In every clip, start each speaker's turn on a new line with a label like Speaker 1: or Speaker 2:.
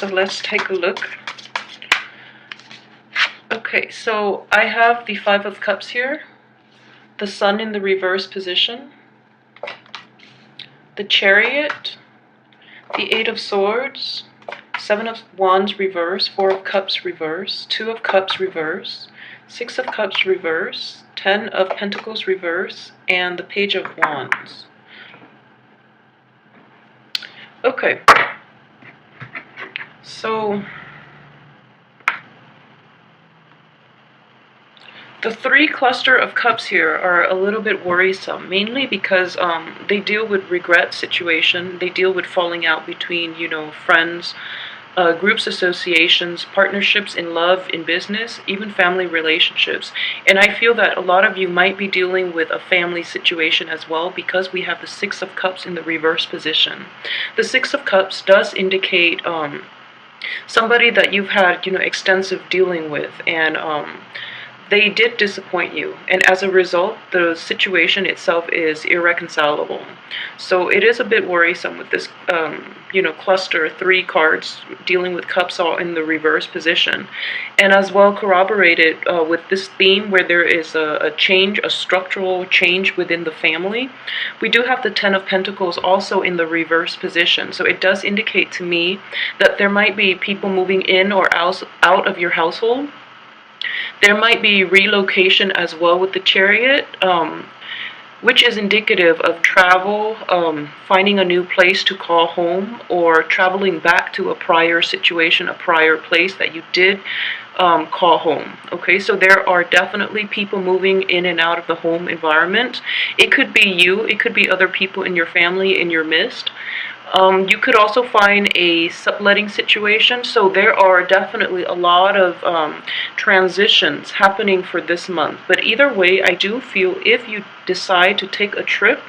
Speaker 1: So let's take a look. Okay, so I have the Five of Cups here, the Sun in the reverse position, the Chariot, the Eight of Swords, Seven of Wands reverse, Four of Cups reverse, Two of Cups reverse, Six of Cups reverse, Ten of Pentacles reverse, and the Page of Wands. Okay, so the three cluster of cups here are a little bit worrisome, mainly because they deal with regret situation. They deal with falling out between, friends, groups, associations, partnerships in love, in business, even family relationships. And I feel that a lot of you might be dealing with a family situation as well, because we have the Six of Cups in the reverse position. The Six of Cups does indicate somebody that you've had, extensive dealing with, and they did disappoint you, and as a result, the situation itself is irreconcilable. So it is a bit worrisome with this, cluster, three cards dealing with cups all in the reverse position, and as well corroborated with this theme where there is a change, a structural change within the family. We do have the Ten of Pentacles also in the reverse position, so it does indicate to me that there might be people moving in or out of your household. There might be relocation as well with the Chariot, which is indicative of travel, finding a new place to call home, or traveling back to a prior situation, a prior place that you did call home. Okay, so there are definitely people moving in and out of the home environment. It could be you, it could be other people in your family, in your midst. You could also find a subletting situation, so there are definitely a lot of transitions happening for this month. But either way, I do feel if you decide to take a trip,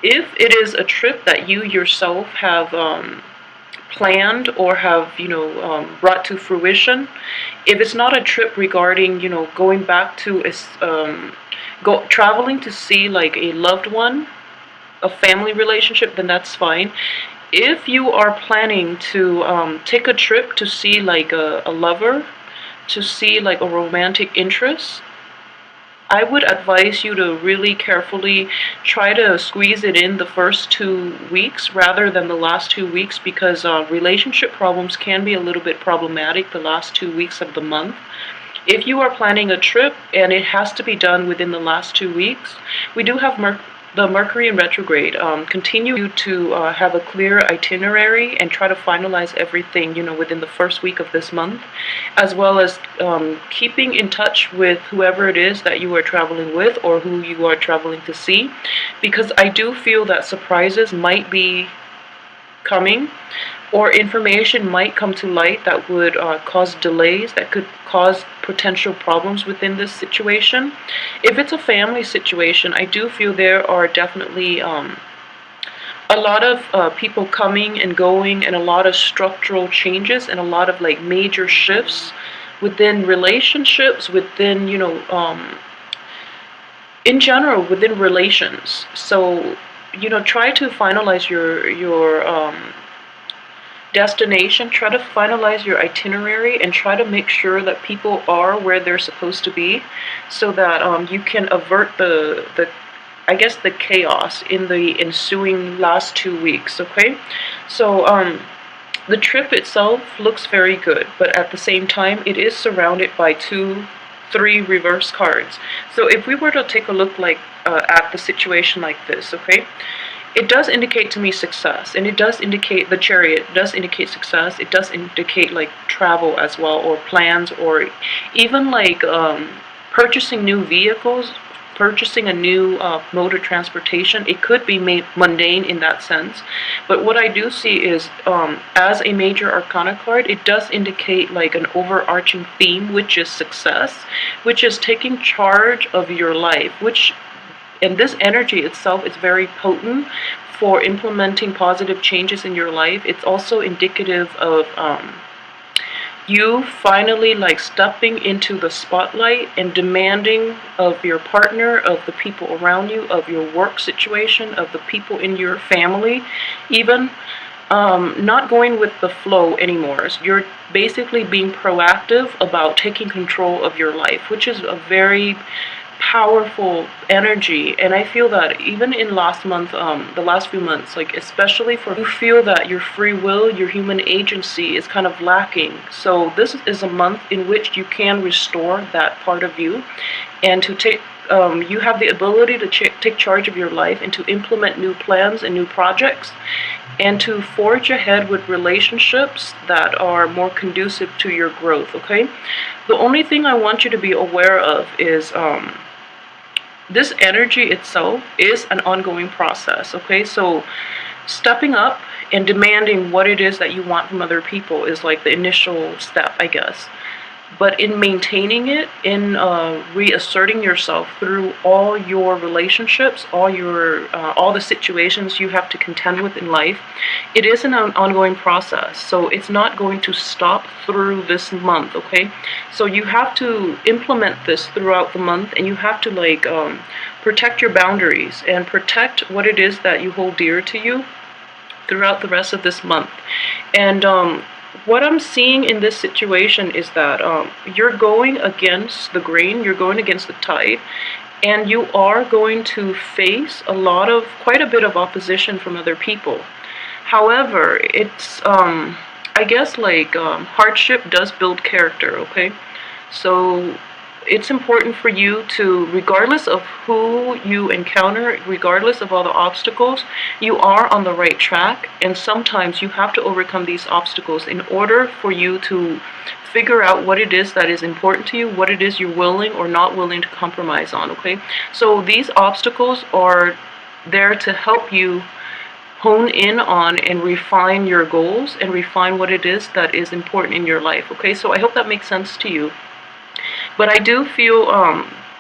Speaker 1: if it is a trip that you yourself have planned or have brought to fruition, if it's not a trip regarding going back to traveling to see like a loved one, a family relationship, then that's fine. If you are planning to take a trip to see like a lover, to see like a romantic interest, I would advise you to really carefully try to squeeze it in the first 2 weeks rather than the last 2 weeks, because relationship problems can be a little bit problematic the last 2 weeks of the month. If you are planning a trip and it has to be done within the last 2 weeks, we do have the Mercury in retrograde. Continue to have a clear itinerary and try to finalize everything, within the first week of this month, as well as keeping in touch with whoever it is that you are traveling with or who you are traveling to see, because I do feel that surprises might be coming, or information might come to light that would cause delays, that could cause potential problems within this situation. If it's a family situation, I do feel there are definitely a lot of people coming and going, and a lot of structural changes, and a lot of like major shifts within relationships, within in general within relations. So try to finalize your destination, try to finalize your itinerary, and try to make sure that people are where they're supposed to be, so that you can avert the chaos in the ensuing last 2 weeks. Okay, so the trip itself looks very good, but at the same time it is surrounded by 3 reverse cards. So if we were to take a look like at the situation like this, okay, it does indicate to me success, and it does indicate, the Chariot does indicate success. It does indicate like travel as well, or plans, or even like purchasing new vehicles, purchasing a new mode of transportation. It could be mundane in that sense, but what I do see is as a major arcana card, it does indicate like an overarching theme, which is success, which is taking charge of your life, and this energy itself is very potent for implementing positive changes in your life. It's also indicative of you finally like stepping into the spotlight and demanding of your partner, of the people around you, of your work situation, of the people in your family even, not going with the flow anymore. So you're basically being proactive about taking control of your life, which is a very powerful energy. And I feel that even in last month, the last few months, like especially for you feel that your free will, your human agency is kind of lacking. So this is a month in which you can restore that part of you, and to take you have the ability to take charge of your life and to implement new plans and new projects, and to forge ahead with relationships that are more conducive to your growth, okay? The only thing I want you to be aware of is this energy itself is an ongoing process, okay? So stepping up and demanding what it is that you want from other people is like the initial step, I guess. But in maintaining it, in reasserting yourself through all your relationships, all the situations you have to contend with in life, it is an ongoing process. So it's not going to stop through this month, okay? So you have to implement this throughout the month, and you have to like protect your boundaries and protect what it is that you hold dear to you throughout the rest of this month. And what I'm seeing in this situation is that you're going against the grain, you're going against the tide, and you are going to face quite a bit of opposition from other people. However, it's, I guess, like, hardship does build character, okay? So it's important for you to, regardless of who you encounter, regardless of all the obstacles, you are on the right track, and sometimes you have to overcome these obstacles in order for you to figure out what it is that is important to you, what it is you're willing or not willing to compromise on, okay? So these obstacles are there to help you hone in on and refine your goals and refine what it is that is important in your life, okay? So I hope that makes sense to you. But I do feel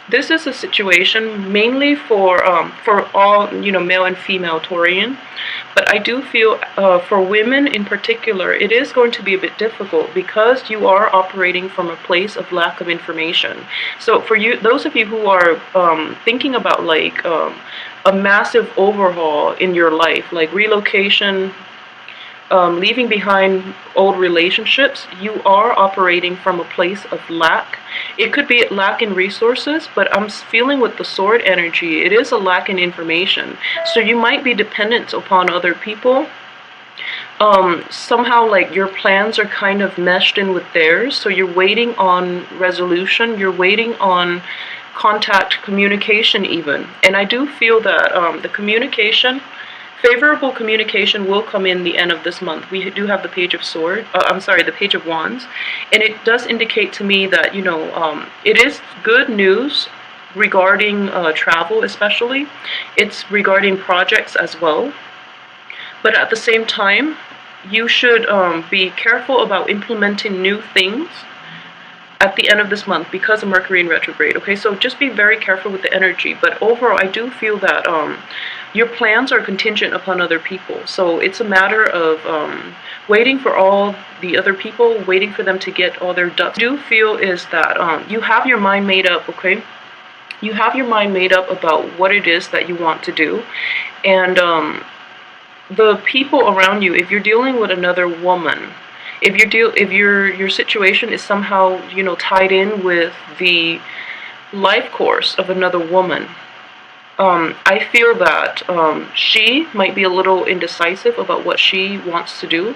Speaker 1: this is a situation mainly for all, male and female Taurian. But I do feel for women in particular, it is going to be a bit difficult because you are operating from a place of lack of information. So for you, those of you who are thinking about like a massive overhaul in your life, like relocation, leaving behind old relationships, you are operating from a place of lack. It could be a lack in resources, but I'm feeling with the sword energy, it is a lack in information. So you might be dependent upon other people. Somehow like your plans are kind of meshed in with theirs, so you're waiting on resolution, you're waiting on contact, communication even. And I do feel that the communication, favorable communication will come in the end of this month. We do have the Page of the Page of Wands, and it does indicate to me that, it is good news regarding travel especially. It's regarding projects as well. But at the same time, you should be careful about implementing new things at the end of this month because of Mercury in retrograde, okay? So just be very careful with the energy. But overall, I do feel that your plans are contingent upon other people. So it's a matter of waiting for all the other people, waiting for them to get all their ducks. What I do feel is that you have your mind made up, okay? You have your mind made up about what it is that you want to do. And the people around you, if you're dealing with another woman, if your situation is somehow, tied in with the life course of another woman, I feel that she might be a little indecisive about what she wants to do.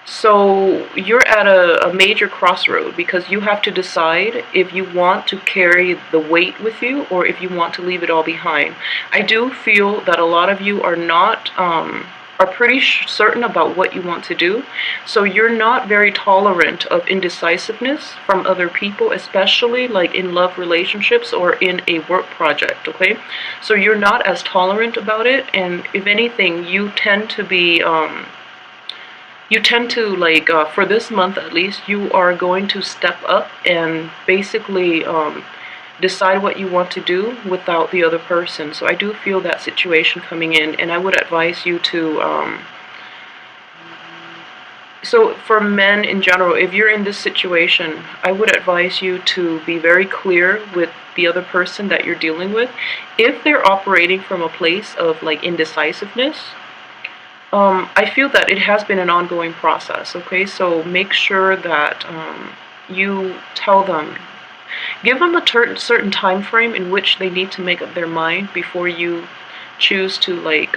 Speaker 1: So you're at a major crossroad because you have to decide if you want to carry the weight with you or if you want to leave it all behind. I do feel that a lot of you are not are pretty certain about what you want to do. So you're not very tolerant of indecisiveness from other people, especially like in love relationships or in a work project, okay? So you're not as tolerant about it, and if anything, you tend to be for this month at least, you are going to step up and basically decide what you want to do without the other person. So I do feel that situation coming in, and I would advise you to, so for men in general, if you're in this situation, I would advise you to be very clear with the other person that you're dealing with. If they're operating from a place of like indecisiveness, I feel that it has been an ongoing process, okay? So make sure that you tell them, give them a certain time frame in which they need to make up their mind before you choose to like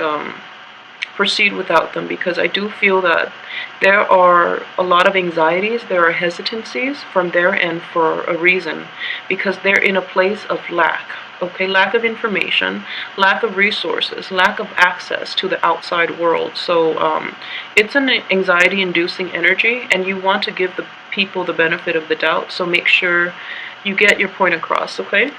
Speaker 1: proceed without them, because I do feel that there are a lot of anxieties, there are hesitancies from their end for a reason, because they're in a place of lack, okay? Lack of information, lack of resources, lack of access to the outside world. So it's an anxiety inducing energy, and you want to give the people the benefit of the doubt, so make sure you get your point across, okay?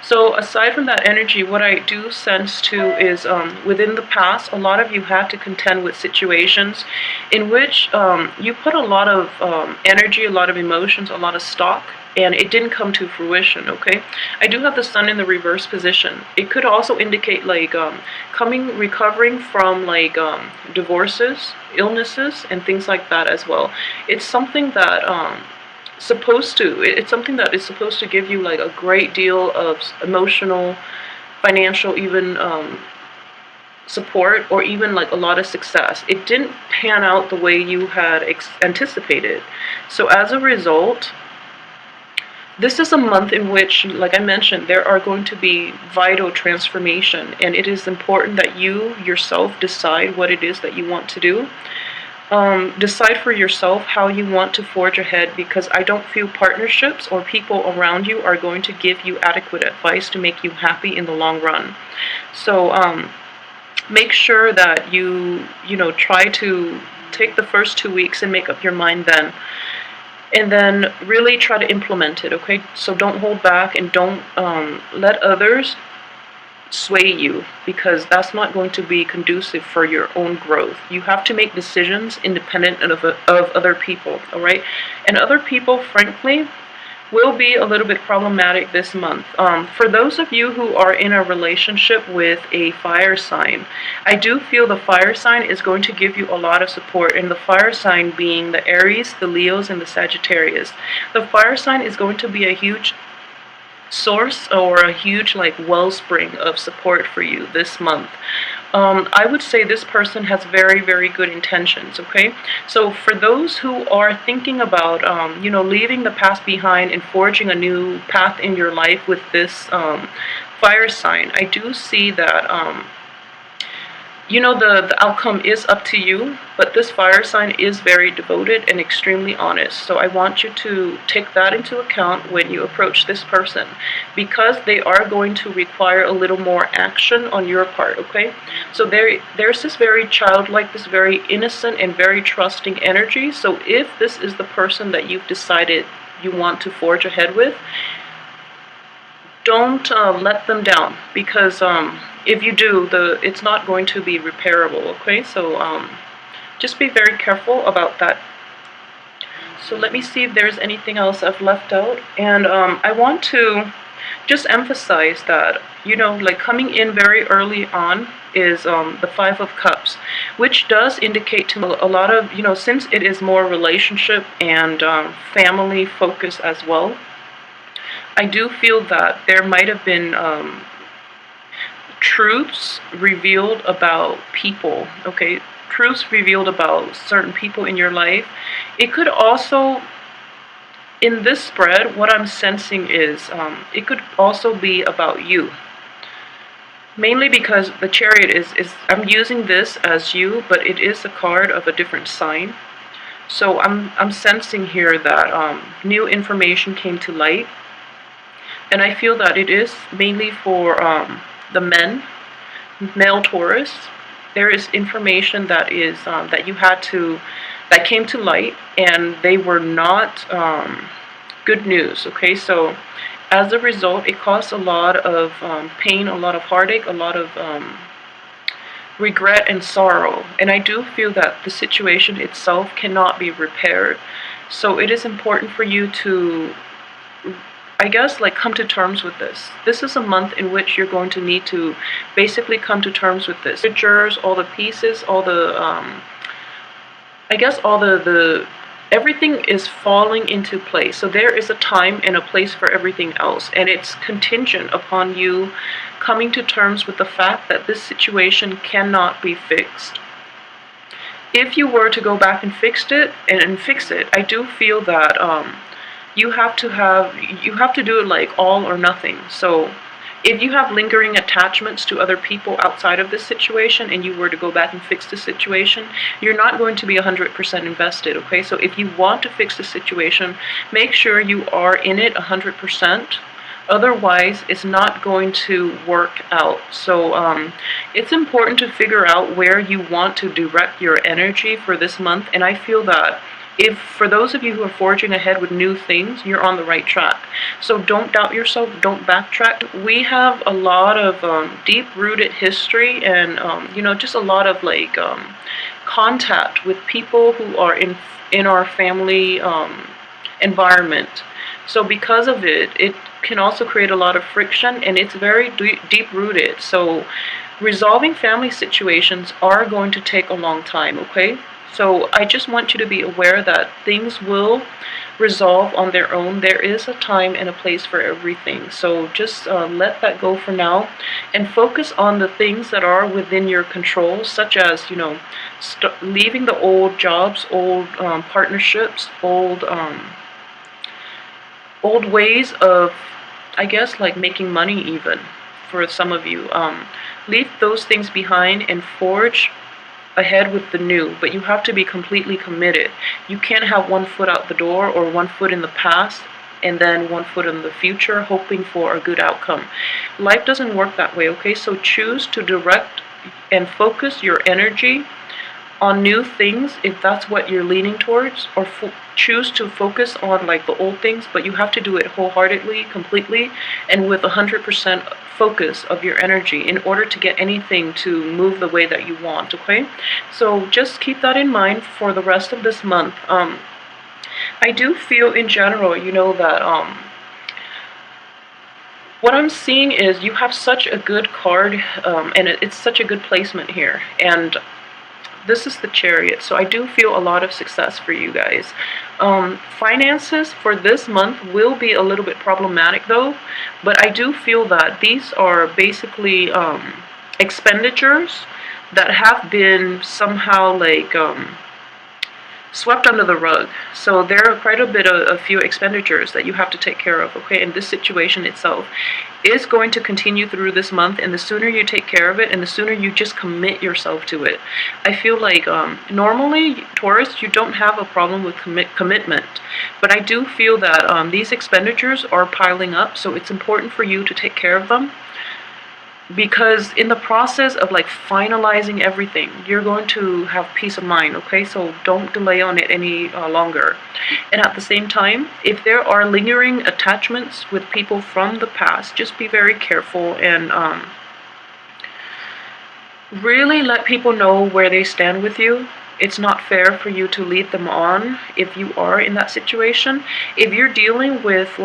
Speaker 1: So aside from that energy, what I do sense too is within the past, a lot of you had to contend with situations in which you put a lot of energy, a lot of emotions, a lot of stock, and it didn't come to fruition, okay? I do have the sun in the reverse position. It could also indicate like recovering from like divorces, illnesses, and things like that as well. It's something that it's something that is supposed to give you like a great deal of emotional, financial, even support, or even like a lot of success. It didn't pan out the way you had anticipated. So as a result, this is a month in which, like I mentioned, there are going to be vital transformation, and it is important that you yourself decide what it is that you want to do. Decide for yourself how you want to forge ahead, because I don't feel partnerships or people around you are going to give you adequate advice to make you happy in the long run. So make sure that you try to take the first 2 weeks and make up your mind then. And then really try to implement it, okay? So don't hold back, and don't let others sway you, because that's not going to be conducive for your own growth. You have to make decisions independent of other people, all right? And other people, frankly, will be a little bit problematic this month. For those of you who are in a relationship with a fire sign, I do feel the fire sign is going to give you a lot of support, and the fire sign being the Aries, the Leos, and the Sagittarius. The fire sign is going to be a huge source, or a huge like wellspring of support for you this month. I would say this person has very, very good intentions, okay? So for those who are thinking about, leaving the past behind and forging a new path in your life with this fire sign, I do see that the outcome is up to you, but this fire sign is very devoted and extremely honest. So I want you to take that into account when you approach this person, because they are going to require a little more action on your part, okay? So there's this very childlike, this very innocent and very trusting energy. So if this is the person that you've decided you want to forge ahead with, don't let them down, because if you do, it's not going to be repairable, okay? So just be very careful about that. So let me see if there's anything else I've left out. And I want to just emphasize that, like coming in very early on is the Five of Cups, which does indicate to a lot of, since it is more relationship and family focus as well, I do feel that there might have been truths revealed about people, okay? Truths revealed about certain people in your life. It could also, in this spread, what I'm sensing is it could also be about you. Mainly because the Chariot is I'm using this as you, but it is a card of a different sign. So I'm sensing here that new information came to light. And I feel that it is mainly for the male Taurus. There is information that is that came to light, and they were not good news. Okay, so as a result, it caused a lot of pain, a lot of heartache, a lot of regret and sorrow. And I do feel that the situation itself cannot be repaired. So it is important for you to, I guess, like come to terms with this. This is a month in which you're going to need to basically come to terms with this. Pictures, all the pieces, all the, I guess all the everything is falling into place. So there is a time and a place for everything else. And it's contingent upon you coming to terms with the fact that this situation cannot be fixed. if you were to go back and fix it, I do feel that you have to do it like all or nothing. So if you have lingering attachments to other people outside of this situation and you were to go back and fix the situation, you're not going to be 100% invested, okay? So if you want to fix the situation, make sure you are in it 100%. Otherwise, it's not going to work out. So it's important to figure out where you want to direct your energy for this month. And I feel that if, for those of you who are forging ahead with new things, you're on the right track. So don't doubt yourself, don't backtrack. We have a lot of deep-rooted history and, just a lot of contact with people who are in our family environment. So because of it, it can also create a lot of friction, and it's very deep-rooted. So resolving family situations are going to take a long time, okay? So I just want you to be aware that things will resolve on their own. There is a time and a place for everything. So just let that go for now and focus on the things that are within your control, such as, leaving the old jobs, old partnerships, old ways of, I guess, like making money even for some of you. Leave those things behind and forge ahead with the new, but you have to be completely committed. You can't have one foot out the door or one foot in the past and then one foot in the future hoping for a good outcome. Life doesn't work that way, okay? So choose to direct and focus your energy on new things if that's what you're leaning towards, or choose to focus on like the old things, but you have to do it wholeheartedly, completely, and with 100% focus of your energy in order to get anything to move the way that you want, okay? So just keep that in mind for the rest of this month. I do feel in general, that what I'm seeing is you have such a good card, and it's such a good placement here, and this is the Chariot, so I do feel a lot of success for you guys. Finances for this month will be a little bit problematic though, but I do feel that these are basically expenditures that have been somehow swept under the rug. So there are quite a few expenditures that you have to take care of, okay? And this situation itself is going to continue through this month, and the sooner you take care of it and the sooner you just commit yourself to it. I feel like normally, Taurus, you don't have a problem with commitment, but I do feel that these expenditures are piling up, so it's important for you to take care of them. Because in the process of finalizing everything, you're going to have peace of mind, okay? So don't delay on it any longer. And at the same time, if there are lingering attachments with people from the past, just be very careful and really let people know where they stand with you. It's not fair for you to lead them on if you are in that situation. If you're dealing with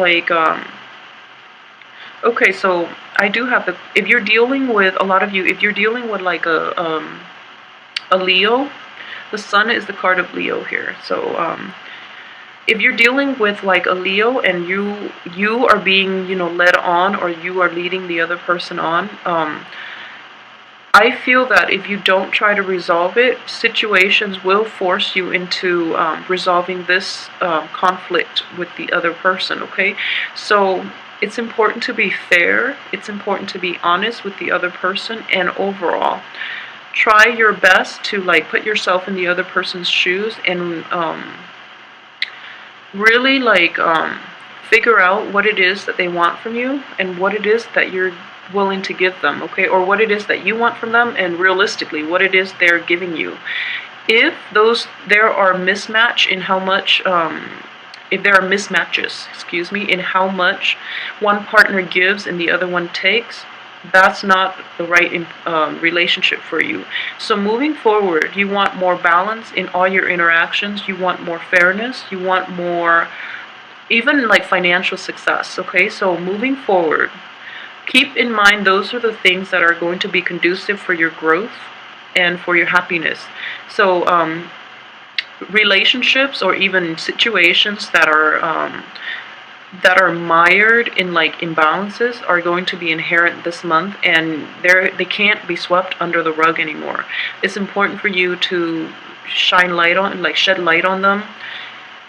Speaker 1: okay, so I do have if you're dealing with, a lot of you, if you're dealing with a Leo, the Sun is the card of Leo here. So if you're dealing with a Leo and you are being, led on, or you are leading the other person on, I feel that if you don't try to resolve it, situations will force you into resolving this conflict with the other person, okay? So it's important to be fair, it's important to be honest with the other person, and overall, try your best to put yourself in the other person's shoes and really figure out what it is that they want from you and what it is that you're willing to give them, okay? Or what it is that you want from them, and realistically what it is they're giving you. If there are mismatch in how much if there are mismatches, in how much one partner gives and the other one takes, that's not the right relationship for you. So moving forward, you want more balance in all your interactions, you want more fairness, you want more, even financial success, okay? So moving forward, keep in mind those are the things that are going to be conducive for your growth and for your happiness. So relationships or even situations that are mired in imbalances are going to be inherent this month, and they can't be swept under the rug anymore. It's important for you to shine light on, like shed light on them,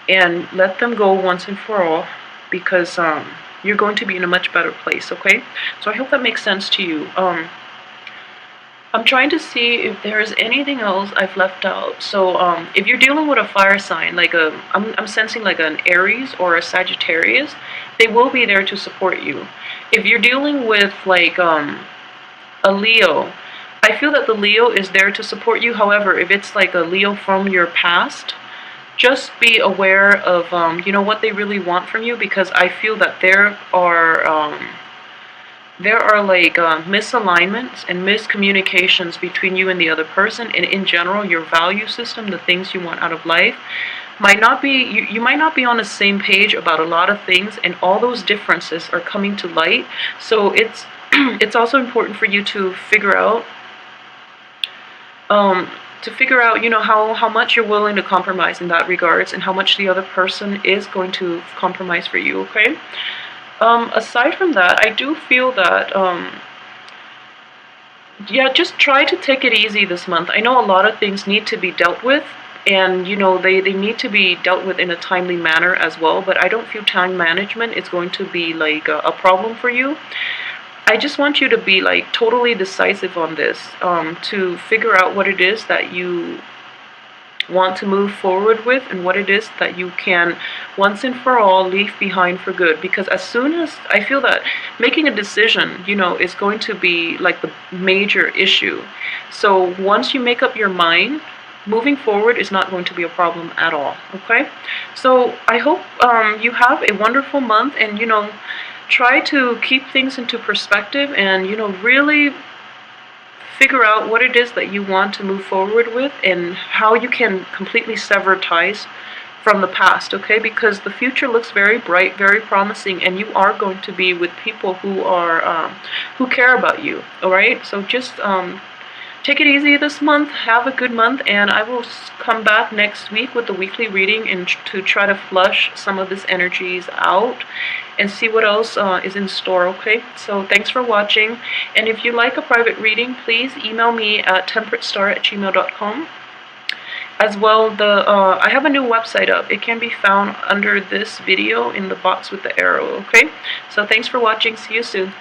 Speaker 1: and let them go once and for all, because you're going to be in a much better place, okay? So I hope that makes sense to you. I'm trying to see if there's anything else I've left out. So if you're dealing with a fire sign, like I'm sensing like an Aries or a Sagittarius, they will be there to support you. If you're dealing with like a Leo, I feel that the Leo is there to support you. However, if it's like a Leo from your past, just be aware of what they really want from you, because I feel that there are like misalignments and miscommunications between you and the other person, and in general your value system, the things you want out of life might not be, you might not be on the same page about a lot of things, and all those differences are coming to light. So it's it's also important for you to figure out how much you're willing to compromise in that regards, and how much the other person is going to compromise for you, okay? Aside from that, I do feel that, yeah, just try to take it easy this month. I know a lot of things need to be dealt with, and, they need to be dealt with in a timely manner as well, but I don't feel time management is going to be, like, a problem for you. I just want you to be, like, totally decisive on this, to figure out what it is that you want to move forward with, and what it is that you can once and for all leave behind for good. Because as soon as I feel that making a decision, is going to be like the major issue. So once you make up your mind, moving forward is not going to be a problem at all, okay? So I hope you have a wonderful month, and try to keep things into perspective, and really figure out what it is that you want to move forward with, and how you can completely sever ties from the past, okay? Because the future looks very bright, very promising, and you are going to be with people who care about you, all right? So just take it easy this month, have a good month, and I will come back next week with the weekly reading, and to try to flush some of these energies out and see what else is in store, okay? So thanks for watching, and if you like a private reading, please email me at temperatestar@gmail.com. As well, I have a new website up. It can be found under this video in the box with the arrow, okay? So thanks for watching. See you soon.